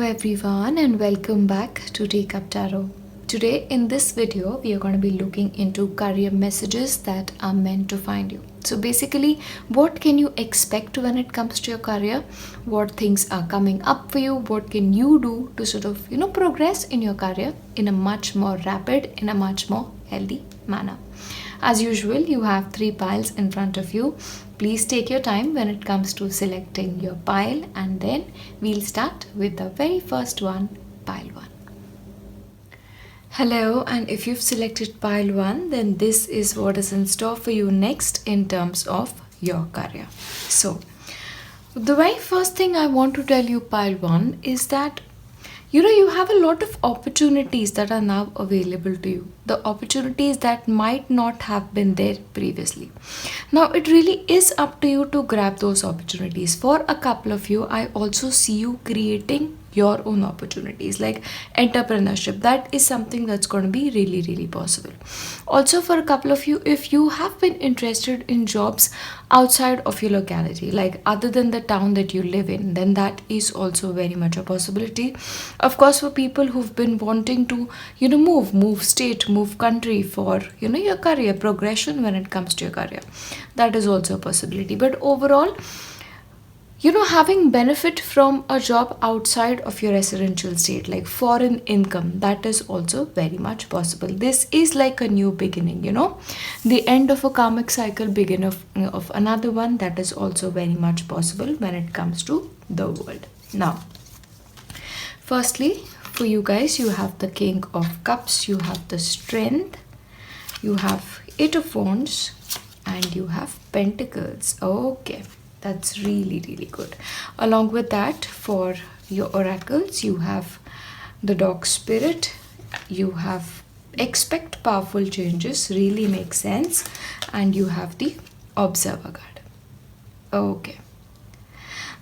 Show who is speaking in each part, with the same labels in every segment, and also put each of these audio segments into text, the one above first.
Speaker 1: everyone and welcome back to Teacup Tarot. Today in this video we are going to be looking into career messages that are meant to find you. So basically, what can you expect when it comes to your career? What things are coming up for you? What can you do to sort of progress in your career in a much more rapid, in a much more healthy manner? As usual, you have 3 piles in front of you. Please take your time when it comes to selecting your pile, and then we'll start with the very first one, pile 1. Hello, and if you've selected pile 1, then this is what is in store for you next in terms of your career. So, the very first thing I want to tell you, pile 1, is that you have a lot of opportunities that are now available to you. The opportunities that might not have been there previously. Now, it really is up to you to grab those opportunities. For a couple of you, I also see you creating your own opportunities, like entrepreneurship. That is something that's going to be really, really possible. Also, for a couple of you, if you have been interested in jobs outside of your locality, like other than the town that you live in, then that is also very much a possibility. Of course, for people who've been wanting to move state, move country for your career progression, when it comes to your career, that is also a possibility. But overall, having benefit from a job outside of your residential state, like foreign income, that is also very much possible. This is like a new beginning, the end of a karmic cycle, begin of another one. That is also very much possible when it comes to the world. Now, firstly, for you guys, you have the King of Cups, you have the Strength, you have 8 of Wands, and you have Pentacles. Okay. That's really, really good. Along with that, for your oracles, you have the Dog Spirit, you have Expect Powerful Changes, really makes sense, and you have the Observer card. Okay.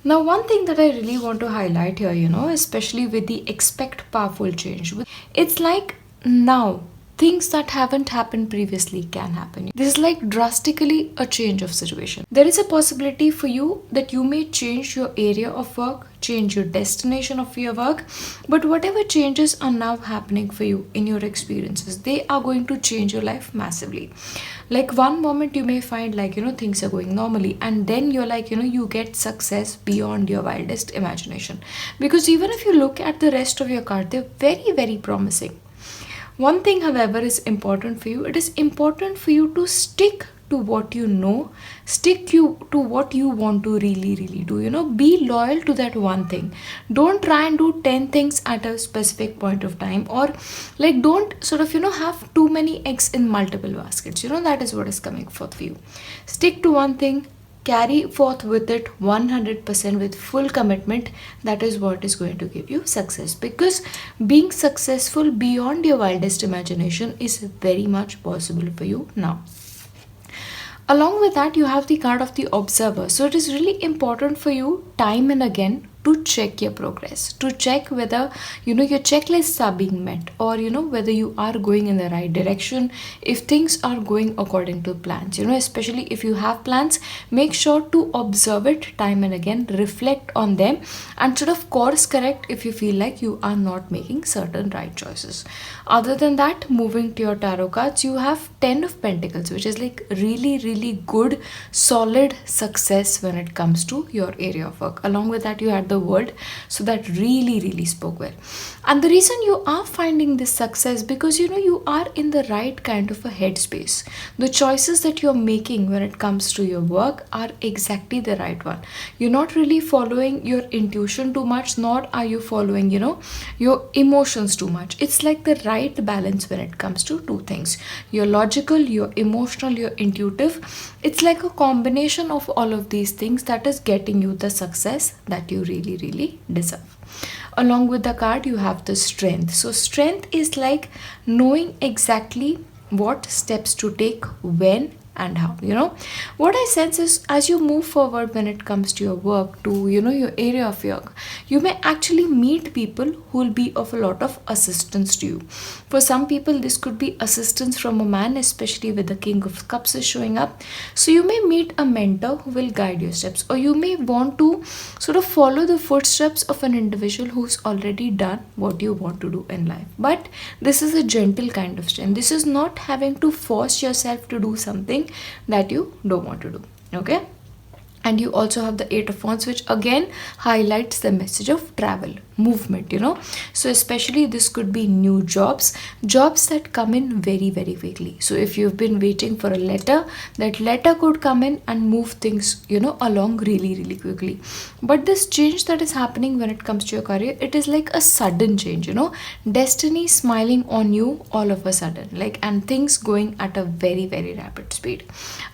Speaker 1: Now, one thing that I really want to highlight here, especially with the Expect Powerful Change, it's like now, things that haven't happened previously can happen. This is like drastically a change of situation. There is a possibility for you that you may change your area of work, change your destination of your work, but whatever changes are now happening for you in your experiences, they are going to change your life massively. Like one moment you may find like, things are going normally, and then you're like, you get success beyond your wildest imagination. Because even if you look at the rest of your card, they're very, very promising. One thing, however, is important for you. It is important for you to stick to what you know, stick to what you want to really, really do. Be loyal to that one thing. Don't try and do 10 things at a specific point of time, or like don't sort of, have too many eggs in multiple baskets. That is what is coming forth for you. Stick to one thing. Carry forth with it 100% with full commitment. That is what is going to give you success, because being successful beyond your wildest imagination is very much possible for you now. Along with that, you have the card of the Observer. So it is really important for you time and again to check your progress, to check whether your checklists are being met, or whether you are going in the right direction, if things are going according to plans. Especially if you have plans, make sure to observe it time and again, reflect on them, and sort of course correct if you feel like you are not making certain right choices. Other than that, moving to your tarot cards, you have 10 of Pentacles, which is like really, really good solid success when it comes to your area of work. Along with that, you had the World, so that really, really spoke well. And the reason you are finding this success, because you are in the right kind of a headspace. The choices that you're making when it comes to your work are exactly the right one. You're not really following your intuition too much, nor are you following your emotions too much. It's like the right balance when it comes to 2 things. You're logical, you're emotional, you're intuitive. It's like a combination of all of these things that is getting you the success that you really, really deserve. Along with the card, you have the Strength. So strength is like knowing exactly what steps to take, when, and how. What I sense is, as you move forward when it comes to your work, to your area of work, you may actually meet people who will be of a lot of assistance to you. For some people, this could be assistance from a man, especially with the King of Cups is showing up. So you may meet a mentor who will guide your steps, or you may want to sort of follow the footsteps of an individual who's already done what you want to do in life. But this is a gentle kind of strength. This is not having to force yourself to do something that you don't want to do. Okay. And you also have the Eight of Wands, which again highlights the message of travel, movement. So especially this could be new jobs that come in very, very quickly. So if you've been waiting for a letter, that letter could come in and move things along really, really quickly. But this change that is happening when it comes to your career, it is like a sudden change. Destiny smiling on you all of a sudden, and things going at a very, very rapid speed.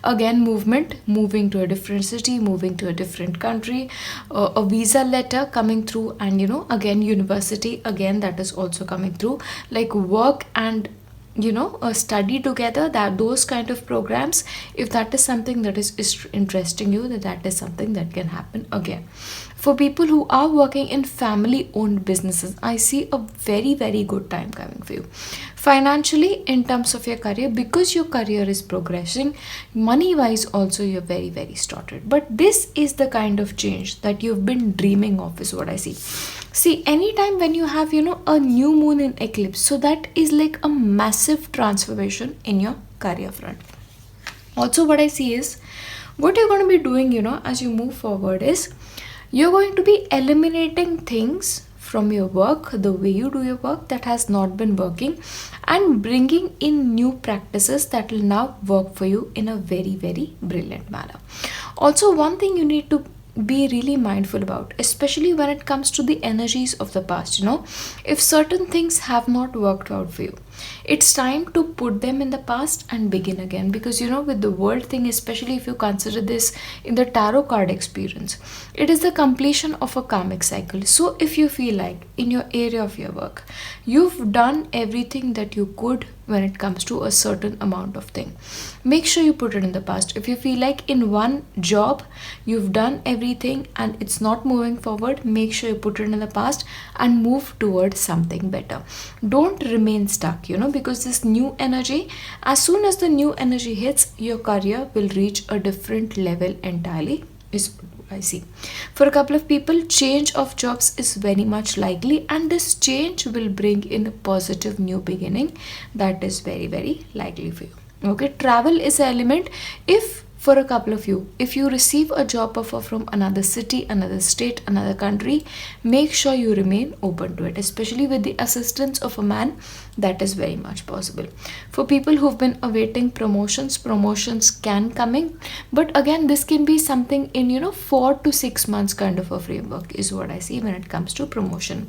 Speaker 1: Again, movement, moving to a different city, moving to a different country, a visa letter coming through, and again university, again that is also coming through, like work and a study together, that those kind of programs, if that is something that is interesting you, that is something that can happen again. For people who are working in family owned businesses, I see a very, very good time coming for you. Financially, in terms of your career, because your career is progressing, money wise also you're very, very started. But this is the kind of change that you've been dreaming of, is what I see. See, anytime when you have a new moon in eclipse, so that is like a massive transformation in your career front. Also, what I see is, what you're going to be doing as you move forward is, you're going to be eliminating things from your work, the way you do your work that has not been working, and bringing in new practices that will now work for you in a very, very brilliant manner. Also, one thing you need to be really mindful about, especially when it comes to the energies of the past. If certain things have not worked out for you, it's time to put them in the past and begin again. Because with the world thing, especially if you consider this in the tarot card experience, it is the completion of a karmic cycle. So if you feel like in your area of your work, you've done everything that you could when it comes to a certain amount of thing, make sure you put it in the past. If you feel like in one job you've done everything and it's not moving forward, make sure you put it in the past and move towards something better. Don't remain stuck, because this new energy, as soon as the new energy hits, your career will reach a different level entirely, is I see. For a couple of people, change of jobs is very much likely, and this change will bring in a positive new beginning. That is very, very likely for you. Okay, travel is an element. If for a couple of you, if you receive a job offer from another city, another state, another country, make sure you remain open to it, especially with the assistance of a man. That is very much possible. For people who've been awaiting promotions can come in, but again this can be something in 4 to 6 months kind of a framework, is what I see when it comes to promotion.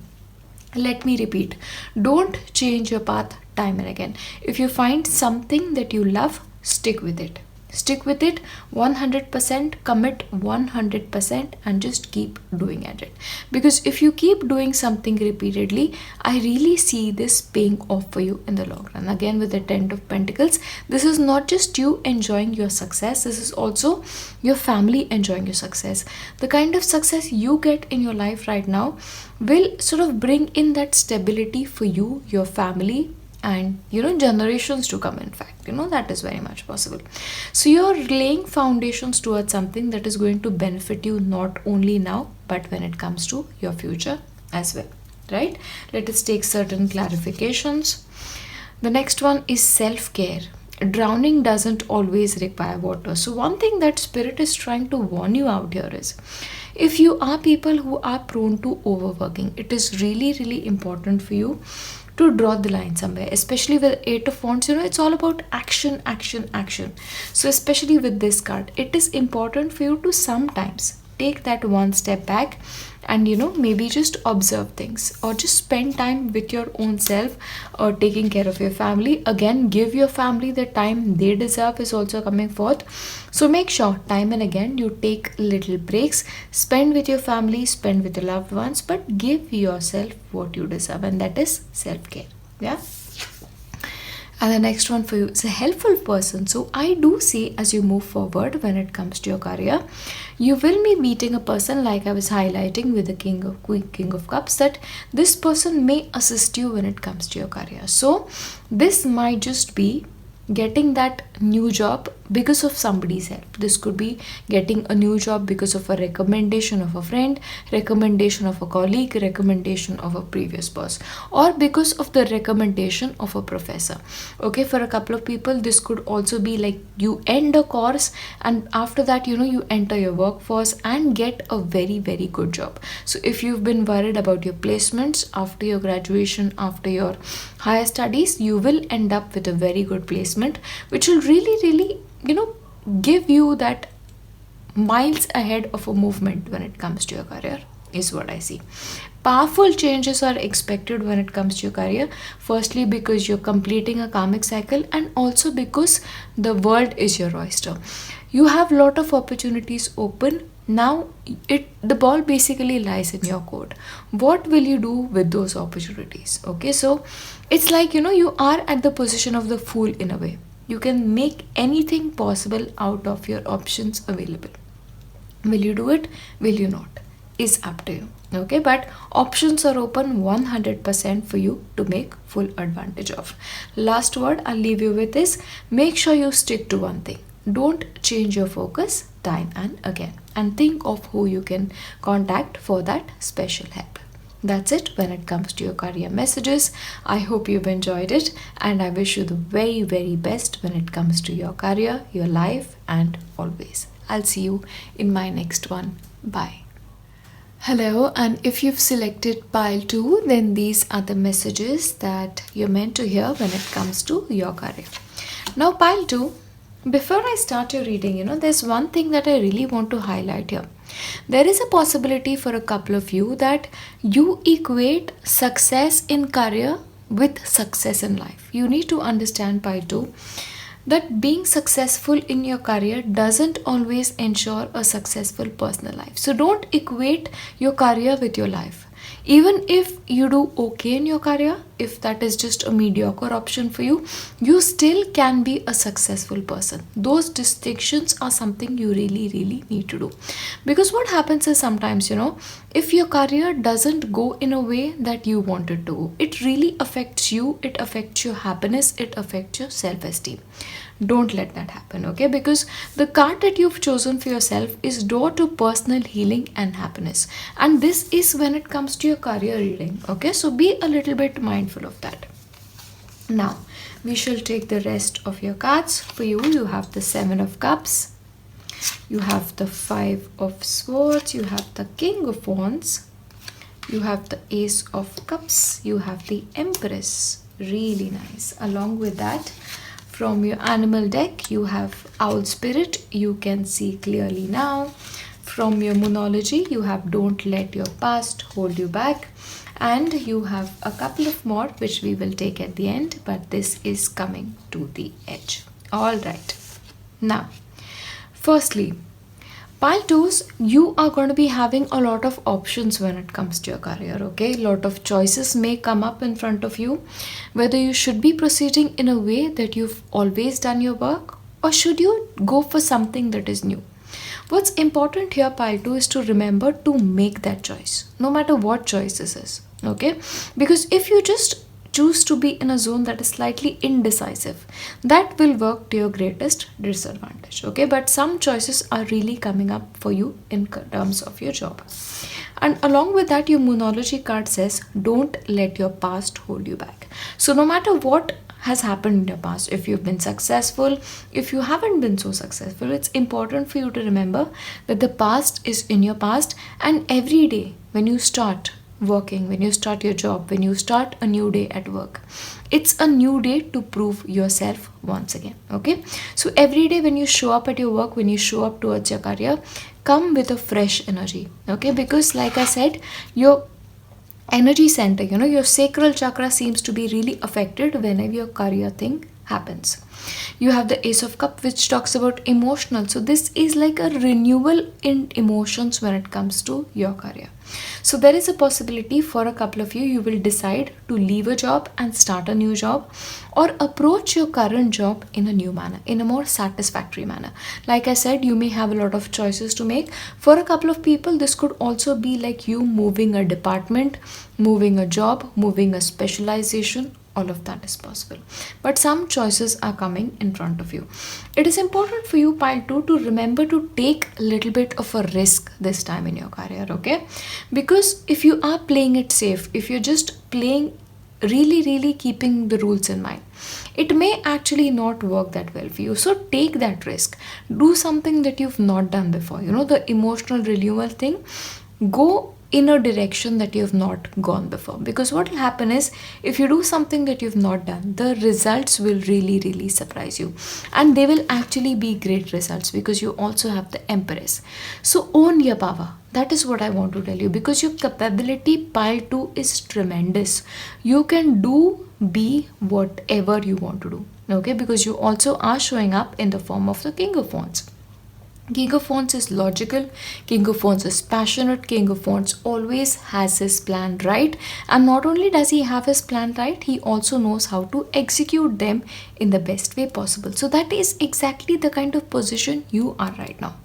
Speaker 1: Let me repeat, don't change your path time and again. If you find something that you love, stick with it. Stick with it 100%, commit 100%, and just keep doing at it. Because if you keep doing something repeatedly, I really see this paying off for you in the long run. Again, with the Ten of Pentacles, this is not just you enjoying your success, this is also your family enjoying your success. The kind of success you get in your life right now will sort of bring in that stability for you, your family, and generations to come. In fact, that is very much possible. So you're laying foundations towards something that is going to benefit you not only now, but when it comes to your future as well, right? Let us take certain clarifications. The next one is self-care. Drowning doesn't always require water. So one thing that Spirit is trying to warn you out here is, if you are people who are prone to overworking, it is really, really important for you to draw the line somewhere, especially with Eight of Wands. It's all about action, action, action. So especially with this card, it is important for you to sometimes take that one step back and maybe just observe things, or just spend time with your own self, or taking care of your family. Again, give your family the time they deserve is also coming forth. So make sure time and again you take little breaks, spend with your family, spend with your loved ones, but give yourself what you deserve, and that is self-care. Yeah. And the next one for you is a helpful person. So I do see as you move forward when it comes to your career, you will be meeting a person like I was highlighting with the King of Cups, that this person may assist you when it comes to your career. So this might just be getting that new job because of somebody's help. This could be getting a new job because of a recommendation of a friend, recommendation of a colleague, recommendation of a previous boss, or because of the recommendation of a professor. Okay, for a couple of people this could also be like you end a course and after that you enter your workforce and get a very very good job. So if you've been worried about your placements after your graduation, after your higher studies, you will end up with a very good placement which will really give you that miles ahead of a movement when it comes to your career, is what I see. Powerful changes are expected when it comes to your career, firstly because you're completing a karmic cycle, and also because the world is your oyster. You have lot of opportunities open now. The ball basically lies in your court. What will you do with those opportunities? Okay, so it's like you are at the position of the fool in a way. You can make anything possible out of your options available. Will you do it? Will you not? Is up to you. Okay, but options are open 100% for you to make full advantage of. Last word I'll leave you with is, make sure you stick to one thing. Don't change your focus time and again, and think of who you can contact for that special help. That's it when it comes to your career messages. I hope you've enjoyed it, and I wish you the very very best when it comes to your career, your life, and always. I'll see you in my next one. Bye. Hello, and if you've selected pile 2, then these are the messages that you're meant to hear when it comes to your career. Now pile 2, before I start your reading, there's one thing that I really want to highlight here. There is a possibility for a couple of you that you equate success in career with success in life. You need to understand pile 2 that being successful in your career doesn't always ensure a successful personal life. So don't equate your career with your life. Even if you do okay in your career, if that is just a mediocre option for you, you still can be a successful person. Those distinctions are something you really need to do. Because what happens is sometimes, if your career doesn't go in a way that you want it to, it really affects you, it affects your happiness, it affects your self-esteem. Don't let that happen, okay? Because the card that you've chosen for yourself is door to personal healing and happiness, and this is when it comes to your career reading, okay? So be a little bit mindful of that. Now we shall take the rest of your cards. For you have the 7 of Cups, you have the 5 of Swords, you have the King of Wands, you have the Ace of Cups, you have the Empress. Really nice. Along with that, from your animal deck, you have Owl Spirit, you can see clearly now. From your Moonology, you have Don't Let Your Past Hold You Back. And you have a couple of more which we will take at the end, but this is coming to the edge. Alright. Now, firstly, pile 2s, you are going to be having a lot of options when it comes to your career, okay? A lot of choices may come up in front of you, whether you should be proceeding in a way that you've always done your work, or should you go for something that is new. What's important here, pile 2, is to remember to make that choice, no matter what choice this is, okay? Because if you just choose to be in a zone that is slightly indecisive, that will work to your greatest disadvantage, okay? But some choices are really coming up for you in terms of your job. And along with that, your Moonology card says, don't let your past hold you back. So no matter what has happened in your past, if you've been successful, if you haven't been so successful, it's important for you to remember that the past is in your past, and every day when you start working, when you start your job, when you start a new day at work, it's a new day to prove yourself once again, okay? So every day when you show up at your work, when you show up towards your career, come with a fresh energy, okay? Because like I said, your energy center, your sacral chakra seems to be really affected whenever your career thing happens. You have the Ace of Cup, which talks about emotional. So this is like a renewal in emotions when it comes to your career. So there is a possibility for a couple of you will decide to leave a job and start a new job, or approach your current job in a new manner, in a more satisfactory manner. Like I said, you may have a lot of choices to make. For a couple of people, this could also be like you moving a department, moving a job, moving a specialization. All of that is possible, but some choices are coming in front of you. It is important for you, pile 2, to remember to take a little bit of a risk this time in your career, okay? Because if you are playing it safe, if you're just playing really keeping the rules in mind, it may actually not work that well for you. So take that risk, do something that you've not done before. The emotional renewal thing, go in a direction that you have not gone before, because what will happen is, if you do something that you've not done, the results will really surprise you, and they will actually be great results, because you also have the Empress. So own your power. That is what I want to tell you, because your capability, pile 2, is tremendous. You can be whatever you want to do, okay? Because you also are showing up in the form of the King of Wands. King of Wands is logical, King of Wands is passionate, King of Wands always has his plan right, and not only does he have his plan right, he also knows how to execute them in the best way possible. So that is exactly the kind of position you are right now.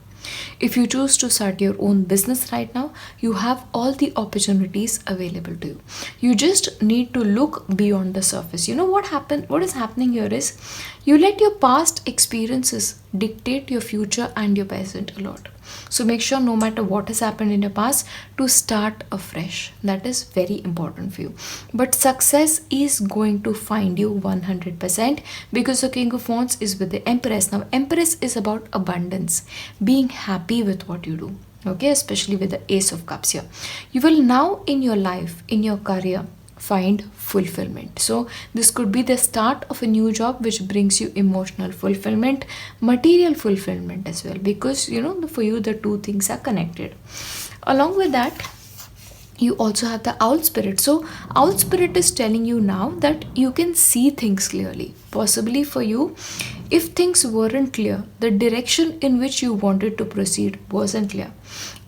Speaker 1: If you choose to start your own business right now, you have all the opportunities available to you. You just need to look beyond the surface. What is happening here is, you let your past experiences dictate your future and your present a lot. So make sure, no matter what has happened in your past, to start afresh. That is very important for you. But success is going to find you 100%, because the King of Wands is with the Empress. Now, Empress is about abundance, being happy with what you do. Okay, especially with the Ace of Cups here. You will now in your life, in your career, find fulfillment. So this could be the start of a new job, which brings you emotional fulfillment, material fulfillment as well, because for you the two things are connected. Along with that, you also have the Owl Spirit. So Owl Spirit is telling you now that you can see things clearly. Possibly for you, if things weren't clear, the direction in which you wanted to proceed wasn't clear.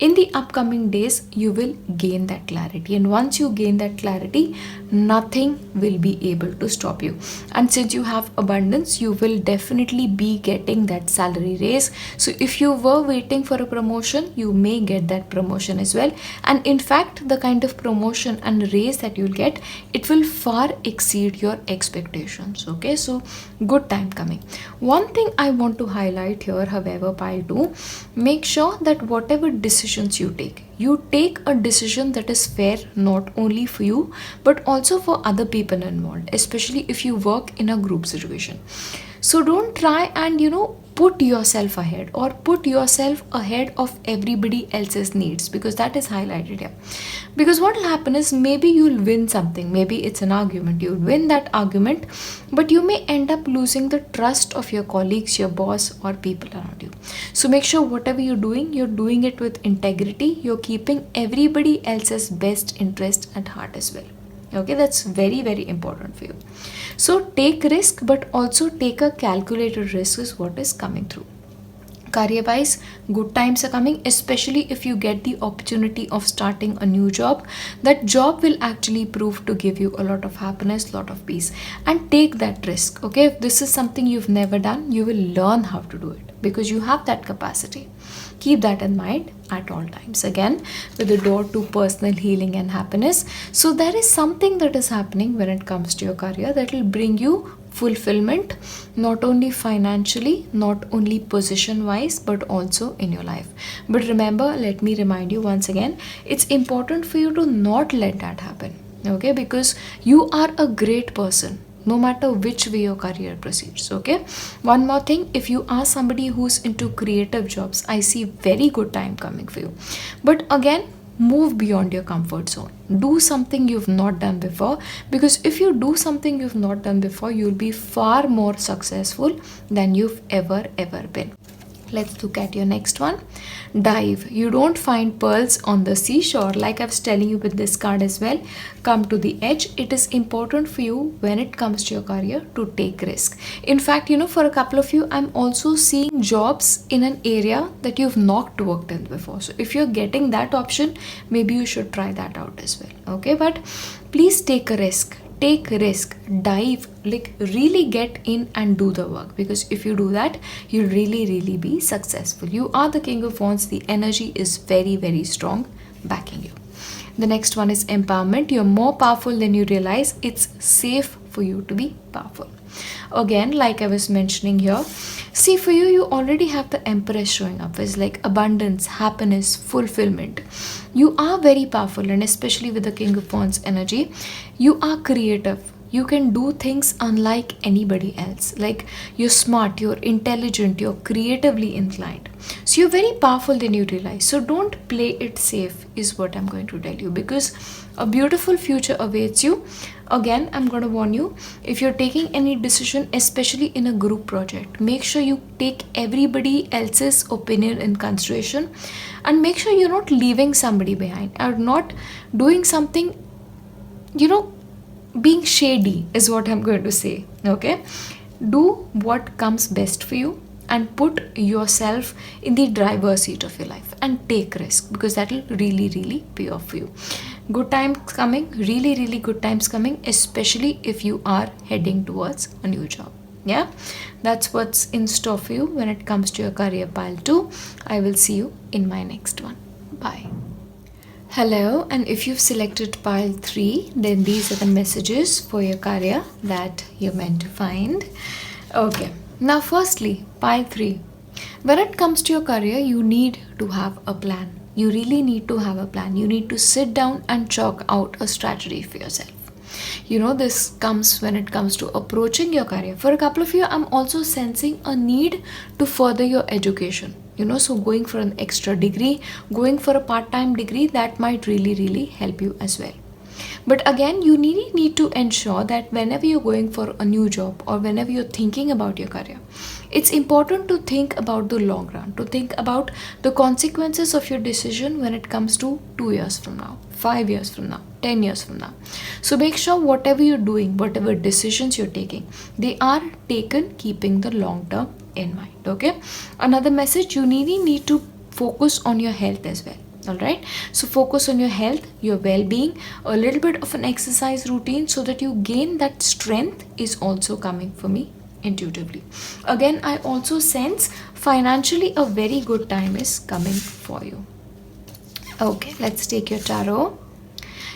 Speaker 1: In the upcoming days, you will gain that clarity. And once you gain that clarity, nothing will be able to stop you. And since you have abundance, you will definitely be getting that salary raise. So if you were waiting for a promotion, you may get that promotion as well. And in fact, the kind of promotion and raise that you'll get, it will far exceed your expectations. Okay, so good time coming. One thing I want to highlight here, however, pile 2, make sure that whatever decisions you take a decision that is fair, not only for you, but also for other people involved, especially if you work in a group situation. So don't try and, put yourself ahead, or put yourself ahead of everybody else's needs, because that is highlighted here. Because what will happen is, maybe you'll win something, maybe it's an argument, you'll win that argument, but you may end up losing the trust of your colleagues, your boss, or people around you. So make sure whatever you're doing it with integrity. You're keeping everybody else's best interest at heart as well. Okay, that's very important for you. So take risk, but also take a calculated risk is what is coming through. Career wise, good times are coming, especially if you get the opportunity of starting a new job. That job will actually prove to give you a lot of happiness, lot of peace, and take that risk. Okay, if this is something you've never done, you will learn how to do it, because you have that capacity. Keep that in mind at all times. Again, with the door to personal healing and happiness. So there is something that is happening when it comes to your career that will bring you fulfillment, not only financially, not only position wise, but also in your life. But remember, let me remind you once again, it's important for you to not let that happen. Okay, because you are a great person, no matter which way your career proceeds. Okay, one more thing, if you are somebody who's into creative jobs, I see very good time coming for you. But again, move beyond your comfort zone. Do something you've not done before, because if you do something you've not done before, you'll be far more successful than you've ever been. Let's look at your next one. Dive. You don't find pearls on the seashore. Like I was telling you with this card as well. Come to the edge. It is important for you when it comes to your career to take risk. In fact, for a couple of you, I'm also seeing jobs in an area that you've not worked in before. So if you're getting that option, maybe you should try that out as well. Okay, but please take a risk. Take risk, dive, like really get in and do the work, because if you do that, you'll really be successful. You are the King of Wands. The energy is very strong backing you. The next one is empowerment. You're more powerful than you realize. It's safe for you to be powerful. Again, like I was mentioning here, see, for you, you already have the Empress showing up as like abundance, happiness, fulfillment. You are very powerful, and especially with the King of Wands energy, you are creative. You can do things unlike anybody else. Like, you're smart, you're intelligent, you're creatively inclined. So you're very powerful than you realize. So don't play it safe, is what I'm going to tell you, because a beautiful future awaits you. Again, I'm going to warn you, if you're taking any decision, especially in a group project, make sure you take everybody else's opinion in consideration, and make sure you're not leaving somebody behind or not doing something, being shady is what I'm going to say. Okay, do what comes best for you and put yourself in the driver's seat of your life and take risk, because that will really pay off for you. Good times coming, really good times coming, especially if you are heading towards a new job. Yeah, that's what's in store for you when it comes to your career, pile 2. I will see you in my next one. Bye. Hello, and if you've selected pile 3, then these are the messages for your career that you're meant to find. Okay, now firstly, pile 3. When it comes to your career, you need to have a plan. You really need to have a plan. You need to sit down and chalk out a strategy for yourself. This comes when it comes to approaching your career. For a couple of you, I'm also sensing a need to further your education. So going for an extra degree, going for a part-time degree, that might really help you as well. But again, you need to ensure that whenever you're going for a new job or whenever you're thinking about your career, it's important to think about the long run, to think about the consequences of your decision when it comes to 2 years from now, 5 years from now, 10 years from now. So make sure whatever you're doing, whatever decisions you're taking, they are taken keeping the long term in mind. Okay, another message, you need to focus on your health as well. All right, so focus on your health, your well-being. A little bit of an exercise routine so that you gain that strength is also coming for me intuitively. Again, I also sense financially a very good time is coming for you. Okay, let's take your tarot.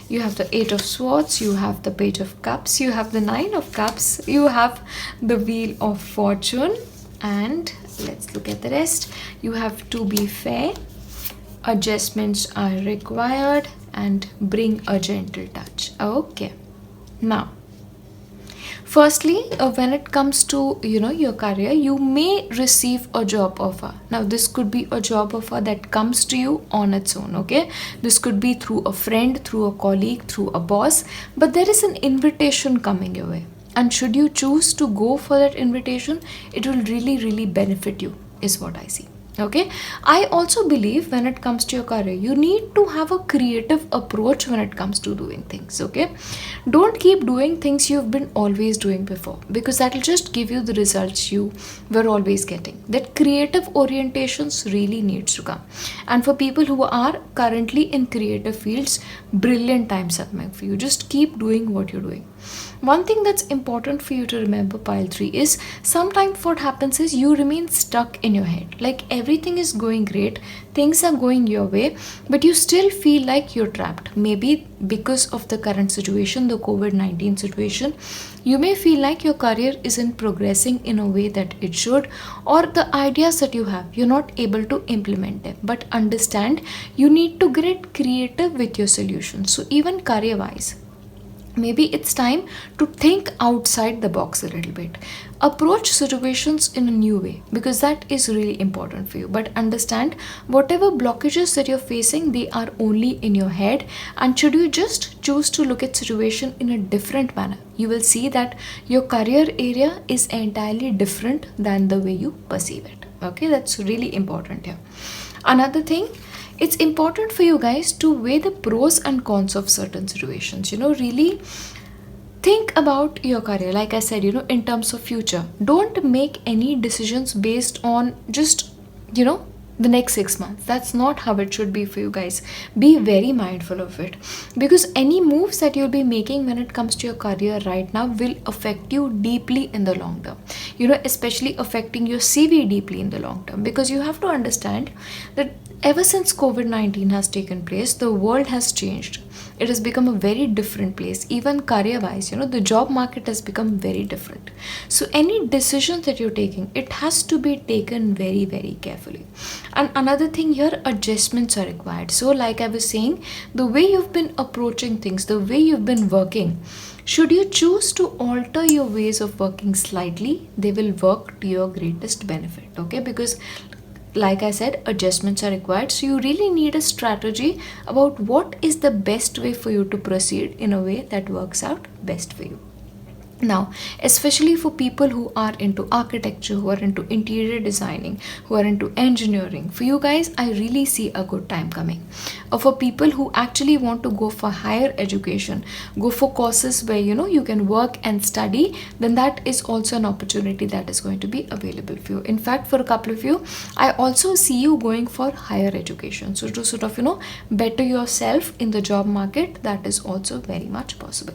Speaker 1: You have the 8 of Swords, you have the Page of Cups, you have the 9 of Cups, you have the Wheel of Fortune, and let's look at the rest. You have to be fair, adjustments are required, and bring a gentle touch. Okay, now firstly, when it comes to your career, you may receive a job offer. Now this could be a job offer that comes to you on its own. Okay, this could be through a friend, through a colleague, through a boss, but there is an invitation coming your way, and should you choose to go for that invitation, it will really benefit you, is what I see. Okay, I also believe when it comes to your career, you need to have a creative approach when it comes to doing things. Okay, don't keep doing things you've been always doing before, because that will just give you the results you were always getting. That creative orientations really needs to come, and for people who are currently in creative fields, brilliant times are coming for you. Just keep doing what you're doing. One thing that's important for you to remember, pile 3, is sometimes what happens is you remain stuck in your head. Like everything is going great, things are going your way, but you still feel like you're trapped. Maybe because of the current situation, the COVID-19 situation, you may feel like your career isn't progressing in a way that it should, or the ideas that you have, you're not able to implement them. But understand, you need to get creative with your solutions. So even career-wise, maybe it's time to think outside the box a little bit. Approach situations in a new way, because that is really important for you. But understand, whatever blockages that you're facing, they are only in your head. And should you just choose to look at situation in a different manner, you will see that your career area is entirely different than the way you perceive it. Okay, that's really important here. Another thing, it's important for you guys to weigh the pros and cons of certain situations. Really think about your career. Like I said, in terms of future, don't make any decisions based on just you know the next 6 months. That's not how it should be for you guys. Be very mindful of it, because any moves that you'll be making when it comes to your career right now will affect you deeply in the long term, especially affecting your CV deeply in the long term, because you have to understand that ever since COVID-19 has taken place, the world has changed. It has become a very different place. Even career wise, the job market has become very different. So any decision that you're taking, it has to be taken very, very carefully. And another thing here, adjustments are required. So like I was saying, the way you've been approaching things, the way you've been working, should you choose to alter your ways of working slightly, they will work to your greatest benefit. Okay, because like I said, adjustments are required. So you really need a strategy about what is the best way for you to proceed in a way that works out best for you. Now, especially for people who are into architecture, who are into interior designing, who are into engineering, for you guys, I really see a good time coming. For people who actually want to go for higher education, go for courses where you can work and study, then that is also an opportunity that is going to be available for you. In fact, for a couple of you, I also see you going for higher education. So to sort of better yourself in the job market, that is also very much possible.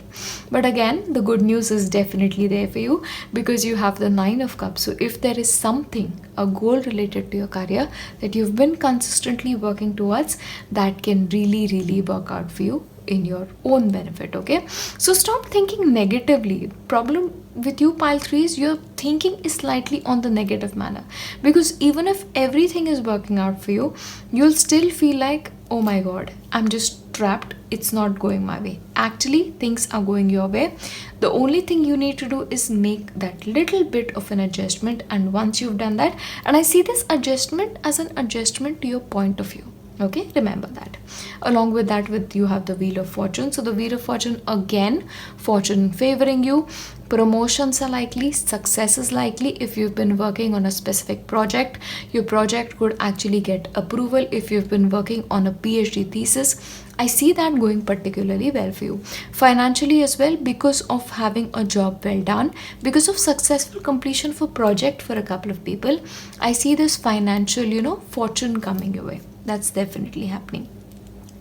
Speaker 1: But again, the good news is definitely there for you, because you have the 9 of Cups. So if there is something, a goal related to your career that you've been consistently working towards, that can really work out for you in your own benefit. Okay, so stop thinking negatively. Problem with you, pile 3, is your thinking is slightly on the negative manner, because even if everything is working out for you, you'll still feel like, oh my god, I'm just trapped, it's not going my way. Actually, things are going your way. The only thing you need to do is make that little bit of an adjustment, and once you've done that, and I see this adjustment as an adjustment to your point of view. Okay, remember that. Along with that, you have the Wheel of Fortune. So the Wheel of Fortune, again, fortune favoring you. Promotions are likely, success is likely. If you've been working on a specific project, your project could actually get approval. If you've been working on a PhD thesis, I see that going particularly well for you. Financially as well, because of having a job well done, because of successful completion for project for a couple of people, I see this financial, fortune coming your way. That's definitely happening.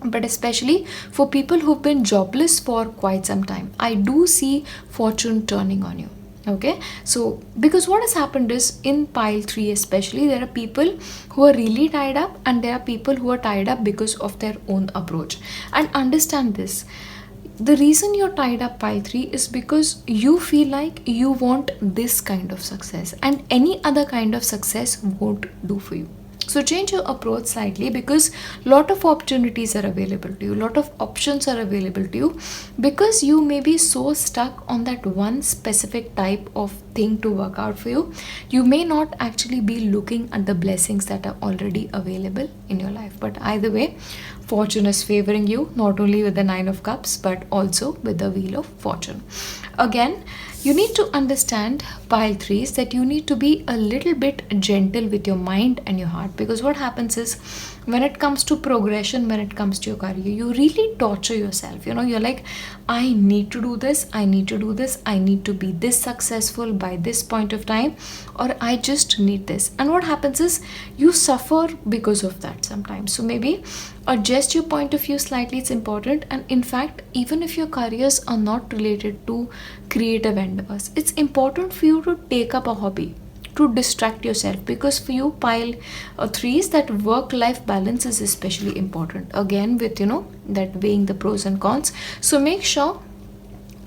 Speaker 1: But especially for people who've been jobless for quite some time, I do see fortune turning on you. Okay, so because what has happened is, in pile 3 especially, there are people who are really tied up, and there are people who are tied up because of their own approach. And understand this, the reason you're tied up, pile 3, is because you feel like you want this kind of success, and any other kind of success won't do for you. So change your approach slightly, because lot of opportunities are available to you, lot of options are available to you, because you may be so stuck on that one specific type of thing to work out for you. You may not actually be looking at the blessings that are already available in your life. But either way, fortune is favoring you, not only with the 9 of Cups, but also with the Wheel of Fortune. Again, you need to understand, pile 3s, that you need to be a little bit gentle with your mind and your heart, because what happens is, when it comes to progression, when it comes to your career, you really torture yourself. You're like, I need to do this, I need to do this, I need to be this successful by this point of time, or I just need this. And what happens is, you suffer because of that sometimes. So maybe adjust your point of view slightly, it's important. And in fact, even if your careers are not related to creative endeavors, it's important for you to take up a hobby to distract yourself, because for you, pile 3s, that work-life balance is especially important. Again, with that weighing the pros and cons. So make sure,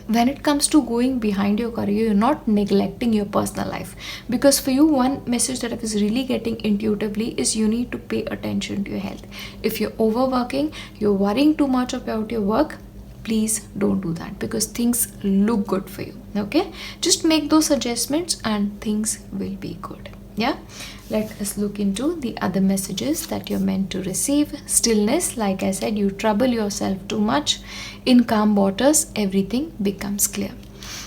Speaker 1: when it comes to going behind your career, you're not neglecting your personal life. Because for you, one message that I was really getting intuitively is, you need to pay attention to your health. If you're overworking, you're worrying too much about your work, please don't do that, because things look good for you. Okay, just make those adjustments and things will be good. Yeah, let us look into the other messages that you're meant to receive. Stillness, like I said, you trouble yourself too much. In calm waters, everything becomes clear.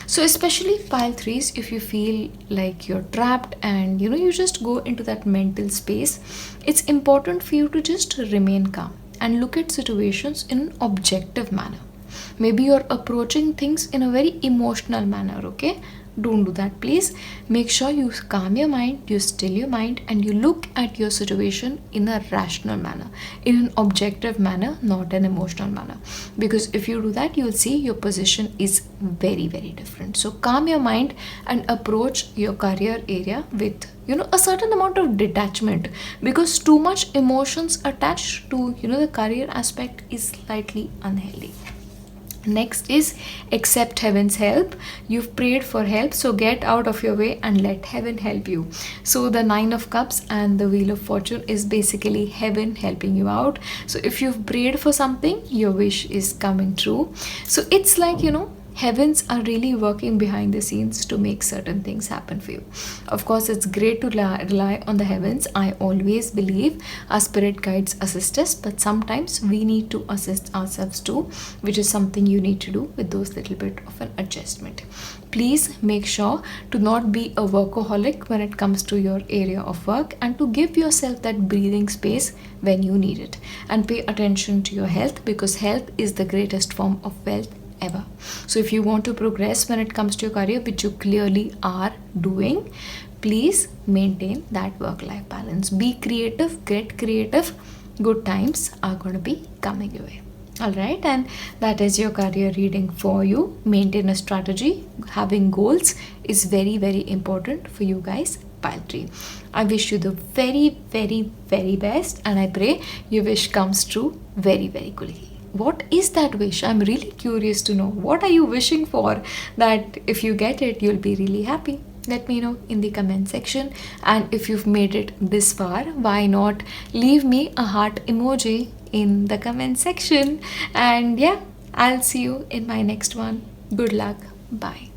Speaker 1: So especially pile 3s, if you feel like you're trapped and you just go into that mental space, it's important for you to just remain calm and look at situations in an objective manner. Maybe you're approaching things in a very emotional manner, okay? Don't do that, please. Make sure you calm your mind, you still your mind, and you look at your situation in a rational manner, in an objective manner, not an emotional manner. Because if you do that, you'll see your position is very, very different. So calm your mind and approach your career area with a certain amount of detachment, because too much emotions attached to the career aspect is slightly unhealthy. Next is accept heaven's help. You've prayed for help, so get out of your way and let heaven help you. So the 9 of cups and the wheel of fortune is basically heaven helping you out. So if you've prayed for something, your wish is coming true. So it's like heavens are really working behind the scenes to make certain things happen for you. Of course, it's great to rely on the heavens. I always believe our spirit guides assist us, but sometimes we need to assist ourselves too, which is something you need to do with those little bit of an adjustment. Please make sure to not be a workaholic when it comes to your area of work, and to give yourself that breathing space when you need it, and pay attention to your health, because health is the greatest form of wealth ever. So if you want to progress when it comes to your career, which you clearly are doing, please maintain that work-life balance. Be creative, get creative. Good times are going to be coming your way. Alright, and that is your career reading for you. Maintain a strategy. Having goals is very, very important for you guys. Pile 3. I wish you the very, very, very best, and I pray your wish comes true very, very quickly. What is that wish? I'm really curious to know. What are you wishing for that if you get it, you'll be really happy? Let me know in the comment section. And if you've made it this far, why not leave me a heart emoji in the comment section? And yeah, I'll see you in my next one. Good luck. Bye.